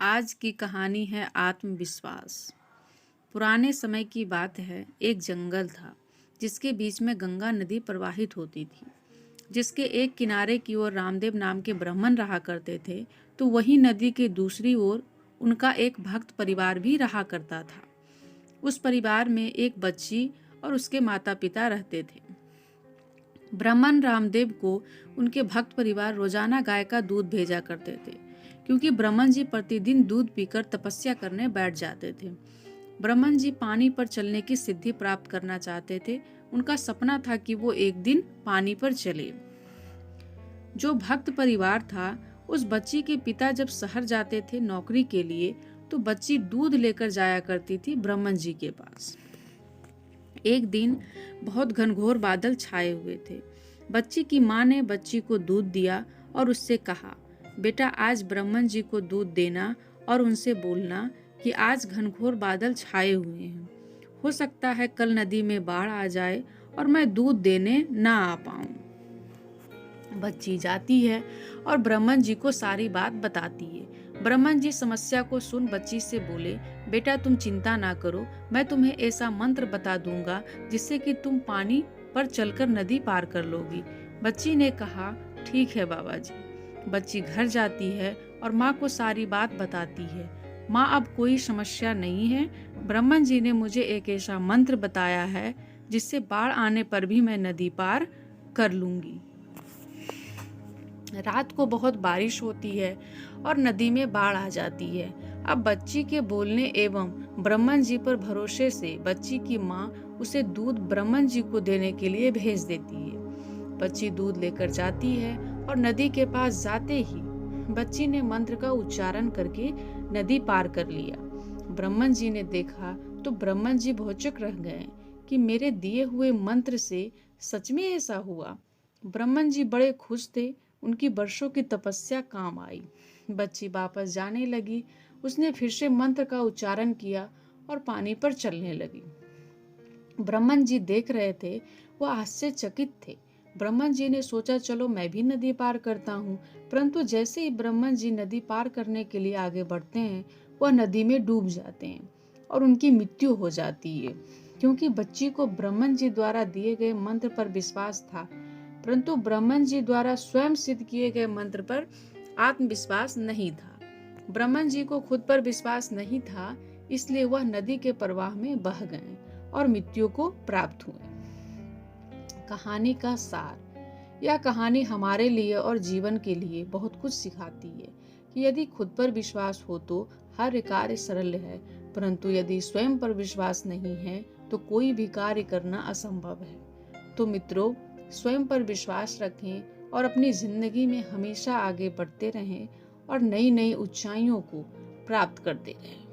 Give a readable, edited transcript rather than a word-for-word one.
आज की कहानी है आत्मविश्वास। पुराने समय की बात है। एक जंगल था जिसके बीच में गंगा नदी प्रवाहित होती थी। जिसके एक किनारे की ओर रामदेव नाम के ब्राह्मण रहा करते थे, तो वही नदी के दूसरी ओर उनका एक भक्त परिवार भी रहा करता था। उस परिवार में एक बच्ची और उसके माता पिता रहते थे। ब्राह्मण रामदेव को उनके भक्त परिवार रोजाना गाय का दूध भेजा करते थे, क्योंकि ब्राह्मण जी प्रतिदिन दूध पीकर तपस्या करने बैठ जाते थे। ब्राह्मण जी पानी पर चलने की सिद्धि प्राप्त करना चाहते थे। उनका सपना था कि वो एक दिन पानी पर चले। जो भक्त परिवार था, उस बच्ची के पिता जब शहर जाते थे नौकरी के लिए, तो बच्ची दूध लेकर जाया करती थी ब्राह्मण जी के पास। एक दिन बहुत घनघोर बादल छाए हुए थे। बच्ची की माँ ने बच्ची को दूध दिया और उससे कहा, बेटा आज ब्राह्मण जी को दूध देना और उनसे बोलना कि आज घनघोर बादल छाए हुए हैं। हो सकता है कल नदी में बाढ़ आ जाए और मैं दूध देने ना आ पाऊं। बच्ची जाती है और ब्राह्मण जी को सारी बात बताती है। ब्राह्मण जी समस्या को सुन बच्ची से बोले, बेटा तुम चिंता ना करो, मैं तुम्हें ऐसा मंत्र बता दूंगा जिससे कि तुम पानी पर चलकर नदी पार कर लोगी। बच्ची ने कहा, ठीक है बाबा जी। बच्ची घर जाती है और माँ को सारी बात बताती है। माँ, अब कोई समस्या नहीं है। ब्राह्मण जी ने मुझे एक ऐसा मंत्र बताया है जिससे बाढ़ आने पर भी मैं नदी पार कर लूंगी। रात को बहुत बारिश होती है और नदी में बाढ़ आ जाती है। अब बच्ची के बोलने एवं ब्राह्मण जी पर भरोसे से बच्ची की माँ उसे दूध ब्राह्मण जी को देने के लिए भेज देती है। बच्ची दूध लेकर जाती है और नदी के पास जाते ही बच्ची ने मंत्र का उच्चारण करके नदी पार कर लिया। ब्राह्मण जी ने देखा तो ब्राह्मण जी भौचक रह गए कि मेरे दिए हुए मंत्र से सच में ऐसा हुआ। ब्राह्मण जी बड़े खुश थे। उनकी वर्षों की तपस्या काम आई। बच्ची वापस जाने लगी। उसने फिर से मंत्र का उच्चारण किया और पानी पर चलने लगी। ब्राह्मण जी देख रहे थे, वो आश्चर्यचकित थे। ब्राह्मण जी ने सोचा, चलो मैं भी नदी पार करता हूँ। परंतु जैसे ही ब्राह्मण जी नदी पार करने के लिए आगे बढ़ते हैं, वह नदी में डूब जाते हैं और उनकी मृत्यु हो जाती है। क्योंकि बच्ची को ब्राह्मण जी द्वारा दिए गए मंत्र पर विश्वास था, परंतु ब्राह्मण जी द्वारा स्वयं सिद्ध किए गए मंत्र पर आत्मविश्वास नहीं था। ब्राह्मण जी को खुद पर विश्वास नहीं था, इसलिए वह नदी के प्रवाह में बह गए और मृत्यु को प्राप्त हुए। कहानी का सार। यह कहानी हमारे लिए और जीवन के लिए बहुत कुछ सिखाती है कि यदि खुद पर विश्वास हो तो हर कार्य सरल है, परंतु यदि स्वयं पर विश्वास नहीं है तो कोई भी कार्य करना असंभव है। तो मित्रों, स्वयं पर विश्वास रखें और अपनी जिंदगी में हमेशा आगे बढ़ते रहें और नई नई ऊंचाइयों को प्राप्त करते रहें।